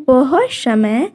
बहुत समय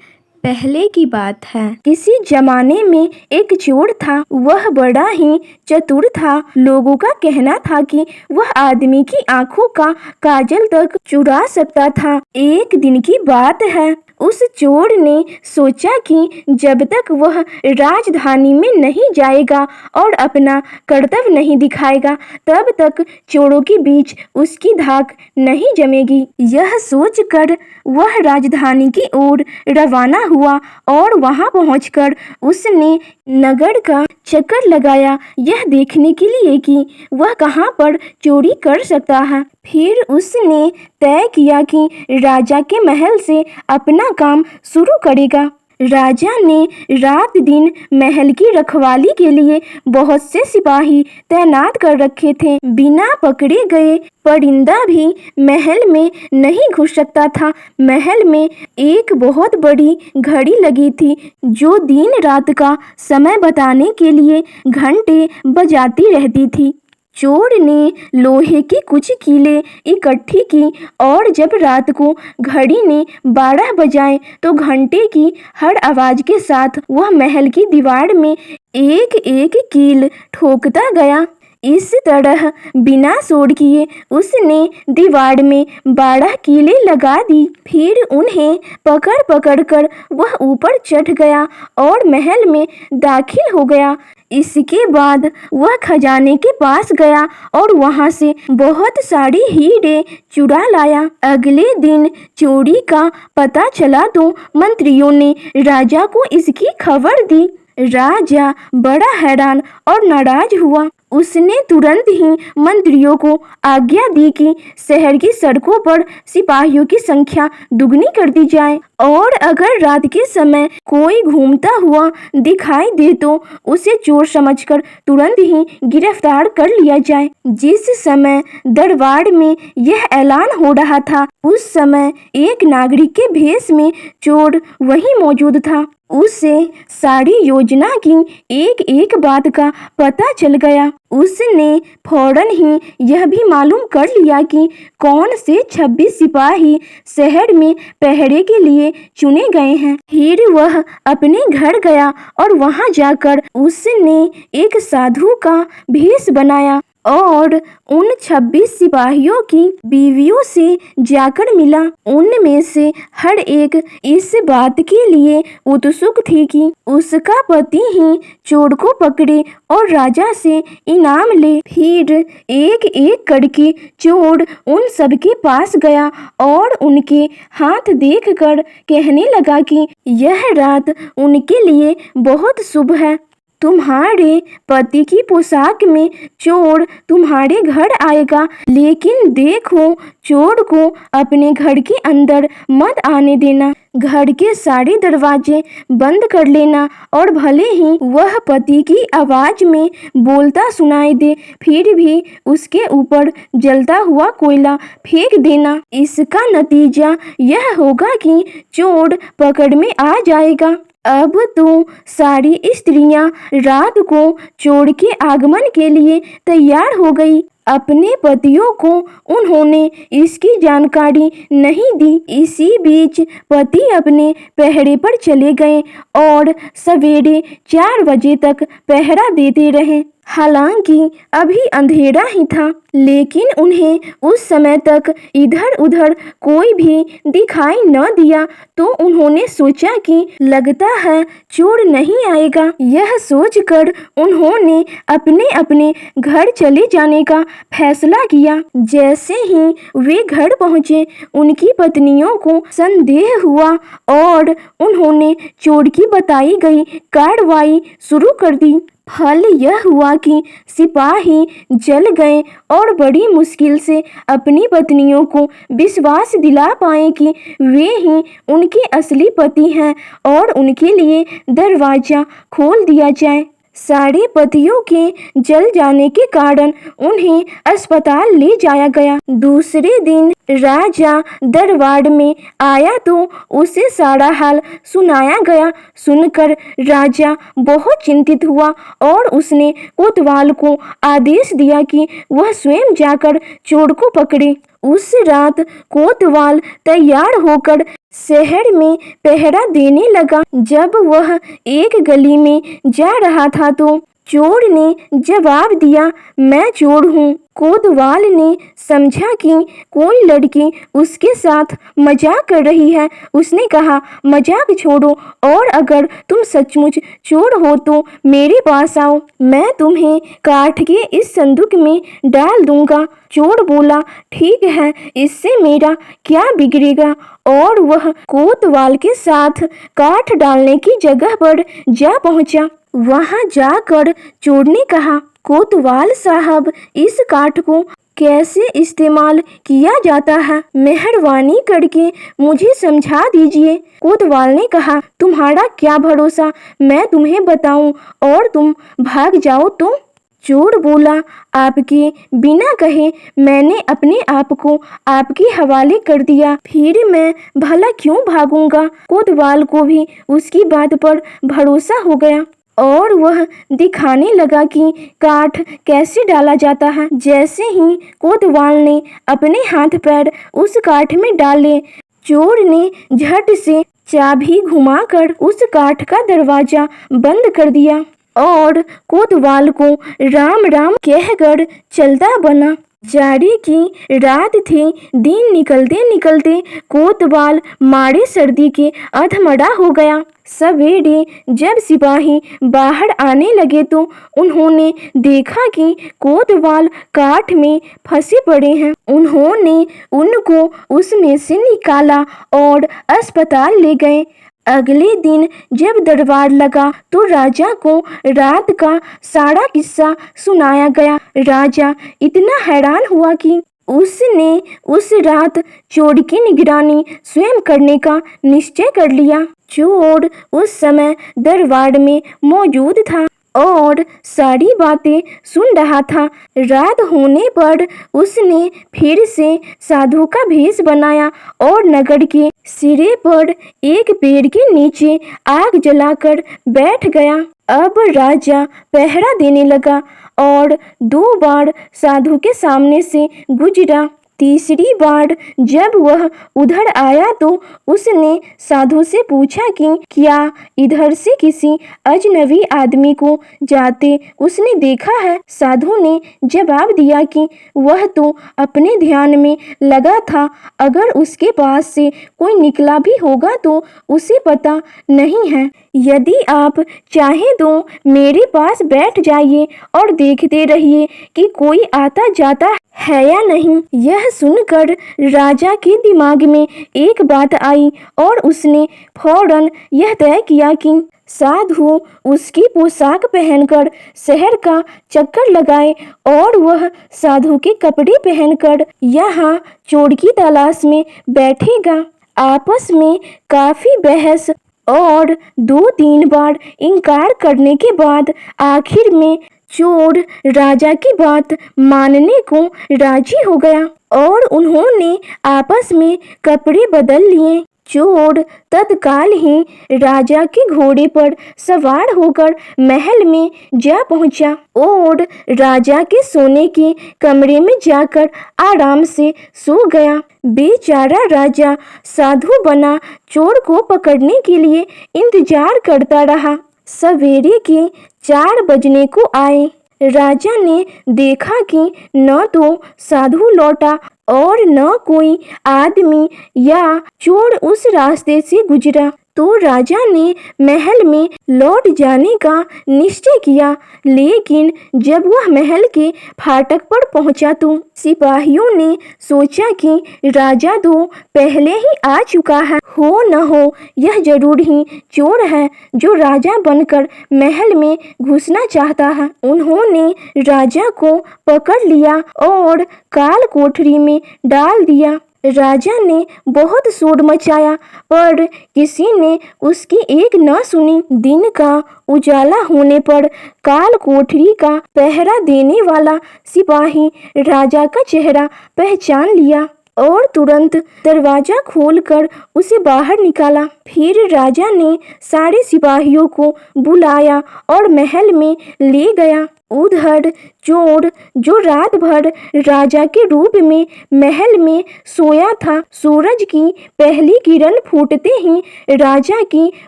पहले की बात है। किसी जमाने में एक चोर था। वह बड़ा ही चतुर था। लोगों का कहना था कि वह आदमी की आंखों का काजल तक चुरा सकता था। एक दिन की बात है, उस चोर ने सोचा कि जब तक वह राजधानी में नहीं जाएगा और अपना कर्तव्य नहीं दिखाएगा, तब तक चोरों के बीच उसकी धाक नहीं जमेगी। यह सोचकर वह राजधानी की ओर रवाना हुआ और वहां पहुंचकर उसने नगर का चक्कर लगाया, यह देखने के लिए कि वह कहां पर चोरी कर सकता है। फिर उसने तय किया कि राजा के महल से अपना काम शुरू करेगा। राजा ने रात दिन महल की रखवाली के लिए बहुत से सिपाही तैनात कर रखे थे। बिना पकड़े गए परिंदा भी महल में नहीं घुस सकता था। महल में एक बहुत बड़ी घड़ी लगी थी जो दिन रात का समय बताने के लिए घंटे बजाती रहती थी। चोर ने लोहे की कुछ कीलें इकट्ठी की और जब रात को घड़ी ने 12 बजाए तो घंटे की हर आवाज के साथ वह महल की दीवार में एक एक कील ठोकता गया। इस तरह बिना शोर किए उसने दीवार में 12 कीलें लगा दी। फिर उन्हें पकड़ पकड़ कर वह ऊपर चढ़ गया और महल में दाखिल हो गया। इसके बाद वह खजाने के पास गया और वहां से बहुत सारी हीरे चुरा लाया। अगले दिन चोरी का पता चला तो मंत्रियों ने राजा को इसकी खबर दी। राजा बड़ा हैरान और नाराज हुआ। उसने तुरंत ही मंत्रियों को आज्ञा दी कि शहर की सड़कों पर सिपाहियों की संख्या दुगनी कर दी जाए और अगर रात के समय कोई घूमता हुआ दिखाई दे तो उसे चोर समझकर तुरंत ही गिरफ्तार कर लिया जाए। जिस समय दरबार में यह ऐलान हो रहा था, उस समय एक नागरिक के भेष में चोर वहीं मौजूद था। उसे सारी योजना की एक एक बात का पता चल गया। उसने फौरन ही यह भी मालूम कर लिया कि कौन से 26 सिपाही शहर में पहरे के लिए चुने गए हैं। फिर वह अपने घर गया और वहां जाकर उसने एक साधु का भेष बनाया और उन 26 सिपाहियों की बीवियों से जाकर मिला। उनमें से हर एक इस बात के लिए उत्सुक थी कि उसका पति ही चोर को पकड़े और राजा से इनाम ले। फिर एक एक करके चोर उन सब के पास गया और उनके हाथ देखकर कहने लगा कि यह रात उनके लिए बहुत शुभ है। तुम्हारे पति की पोशाक में चोर तुम्हारे घर आएगा, लेकिन देखो चोर को अपने घर के अंदर मत आने देना। घर के सारे दरवाजे बंद कर लेना और भले ही वह पति की आवाज में बोलता सुनाई दे, फिर भी उसके ऊपर जलता हुआ कोयला फेंक देना। इसका नतीजा यह होगा कि चोर पकड़ में आ जाएगा। अब तो सारी स्त्रियां रात को चोर के आगमन के लिए तैयार हो गई। अपने पतियों को उन्होंने इसकी जानकारी नहीं दी। इसी बीच पति अपने पहरे पर चले गए और सवेरे 4 बजे तक पहरा देते रहे। हालांकि अभी अंधेरा ही था, लेकिन उन्हें उस समय तक इधर उधर कोई भी दिखाई न दिया तो उन्होंने सोचा कि लगता है चोर नहीं आएगा। यह सोचकर उन्होंने अपने अपने घर चले जाने का फैसला किया। जैसे ही वे घर पहुंचे, उनकी पत्नियों को संदेह हुआ और उन्होंने चोर की बताई गई कार्रवाई शुरू कर दी। फल यह हुआ कि सिपाही जल गए और बड़ी मुश्किल से अपनी पत्नियों को विश्वास दिला पाए कि वे ही उनके असली पति हैं और उनके लिए दरवाजा खोल दिया जाए। सारे पतियों के जल जाने के कारण उन्हें अस्पताल ले जाया गया। दूसरे दिन राजा दरबार में आया तो उसे सारा हाल सुनाया गया। सुनकर राजा बहुत चिंतित हुआ और उसने कोतवाल को आदेश दिया कि वह स्वयं जाकर चोर को पकड़े। उस रात कोतवाल तैयार होकर शहर में पहरा देने लगा। जब वह एक गली में जा रहा था तो चोर ने जवाब दिया, मैं चोर हूँ। कोतवाल ने समझा कि कोई लड़की उसके साथ मजाक कर रही है। उसने कहा, मजाक छोड़ो और अगर तुम सचमुच चोर हो तो मेरे पास आओ, मैं तुम्हें काठ के इस संदूक में डाल दूंगा। चोर बोला, ठीक है, इससे मेरा क्या बिगड़ेगा। और वह कोतवाल के साथ काठ डालने की जगह पर जा पहुंचा। वहां जाकर चोर ने कहा, कोतवाल साहब, इस काठ को कैसे इस्तेमाल किया जाता है, मेहरबानी करके मुझे समझा दीजिए। कोतवाल ने कहा, तुम्हारा क्या भरोसा, मैं तुम्हें बताऊं और तुम भाग जाओ तो। चोर बोला, आपके बिना कहे मैंने अपने आप को आपके हवाले कर दिया, फिर मैं भला क्यों भागूंगा। कोतवाल को भी उसकी बात पर भरोसा हो गया और वह दिखाने लगा कि काठ कैसे डाला जाता है। जैसे ही कोतवाल ने अपने हाथ पैर उस काठ में डाले, चोर ने झट से चाबी घुमाकर उस काठ का दरवाजा बंद कर दिया और कोतवाल को राम राम कहकर चलता बना। जाड़े की रात थी। दिन निकलते निकलते कोतवाल मारे सर्दी के अधमरा हो गया। सवेरे जब सिपाही बाहर आने लगे तो उन्होंने देखा कि कोतवाल काठ में फंसे पड़े हैं। उन्होंने उनको उसमें से निकाला और अस्पताल ले गए। अगले दिन जब दरबार लगा तो राजा को रात का सारा किस्सा सुनाया गया। राजा इतना हैरान हुआ कि उसने उस रात चोर की निगरानी स्वयं करने का निश्चय कर लिया। चोर उस समय दरबार में मौजूद था और सारी बातें सुन रहा था। रात होने पर उसने फिर से साधु का भेष बनाया और नगर के सिरे पर एक पेड़ के नीचे आग जलाकर बैठ गया। अब राजा पहरा देने लगा और 2 बार साधु के सामने से गुजरा। तीसरी बार जब वह उधर आया तो उसने साधु से पूछा कि क्या इधर से किसी अजनबी आदमी को जाते उसने देखा है। साधु ने जवाब दिया कि वह तो अपने ध्यान में लगा था, अगर उसके पास से कोई निकला भी होगा तो उसे पता नहीं है। यदि आप चाहें तो मेरे पास बैठ जाइए और देखते रहिए कि कोई आता जाता है या नहीं। यह सुनकर राजा के दिमाग में एक बात आई और उसने फौरन यह तय किया कि साधु उसकी पोशाक पहनकर शहर का चक्कर लगाए और वह साधु के कपड़े पहनकर यहाँ चोर की तलाश में बैठेगा। आपस में काफी बहस और 2-3 बार इनकार करने के बाद आखिर में चोर राजा की बात मानने को राजी हो गया और उन्होंने आपस में कपड़े बदल लिए। चोर तत्काल ही राजा के घोड़े पर सवार होकर महल में जा पहुंचा और राजा के सोने के कमरे में जाकर आराम से सो गया। बेचारा राजा साधु बना चोर को पकड़ने के लिए इंतजार करता रहा। सवेरे के 4 बजने को आए। राजा ने देखा कि न तो साधु लौटा और न कोई आदमी या चोर उस रास्ते से गुजरा तो राजा ने महल में लौट जाने का निश्चय किया। लेकिन जब वह महल के फाटक पर पहुंचा तो सिपाहियों ने सोचा कि राजा तो पहले ही आ चुका है, हो न हो यह जरूर ही चोर है जो राजा बनकर महल में घुसना चाहता है। उन्होंने राजा को पकड़ लिया और काल कोठरी में डाल दिया। राजा ने बहुत शोर मचाया पर किसी ने उसकी एक न सुनी। दिन का उजाला होने पर काल कोठरी का पहरा देने वाला सिपाही राजा का चेहरा पहचान लिया और तुरंत दरवाजा खोलकर उसे बाहर निकाला। फिर राजा ने सारे सिपाहियों को बुलाया और महल में ले गया। उधर चोर जो रात भर राजा के रूप में महल में सोया था, सूरज की पहली किरण फूटते ही राजा की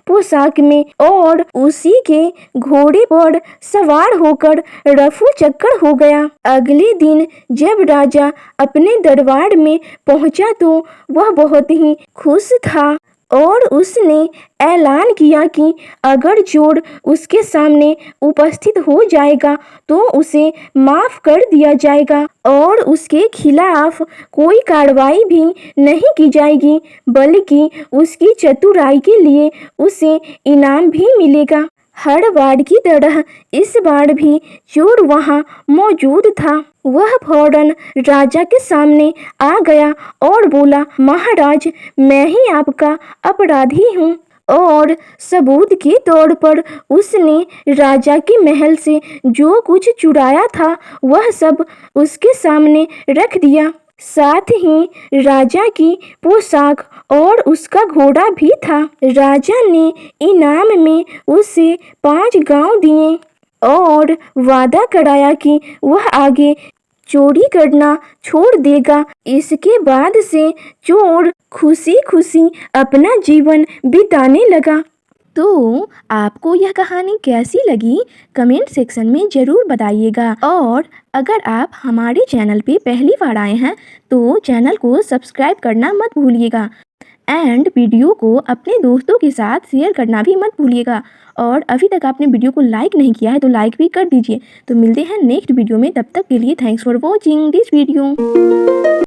पोशाक में और उसी के घोड़े पर सवार होकर रफू चक्कर हो गया। अगले दिन जब राजा अपने दरबार में पहुंचा तो वह बहुत ही खुश था और उसने ऐलान किया कि अगर चोर उसके सामने उपस्थित हो जाएगा तो उसे माफ कर दिया जाएगा और उसके खिलाफ कोई कार्रवाई भी नहीं की जाएगी, बल्कि उसकी चतुराई के लिए उसे इनाम भी मिलेगा। हर बार की तरह इस बार भी चोर वहां मौजूद था। वह फौरन राजा के सामने आ गया और बोला, महाराज, मैं ही आपका अपराधी हूँ। और सबूत के तौर पर उसने राजा के महल से जो कुछ चुराया था वह सब उसके सामने रख दिया। साथ ही राजा की पोशाक और उसका घोड़ा भी था। राजा ने इनाम में उसे 5 गांव दिए और वादा कराया कि वह आगे चोरी करना छोड़ देगा। इसके बाद से चोर खुशी खुशी अपना जीवन बिताने लगा। तो आपको यह कहानी कैसी लगी कमेंट सेक्शन में ज़रूर बताइएगा और अगर आप हमारे चैनल पे पहली बार आए हैं तो चैनल को सब्सक्राइब करना मत भूलिएगा एंड वीडियो को अपने दोस्तों के साथ शेयर करना भी मत भूलिएगा। और अभी तक आपने वीडियो को लाइक नहीं किया है तो लाइक भी कर दीजिए। तो मिलते हैं नेक्स्ट वीडियो में, तब तक के लिए thanks for watching this video.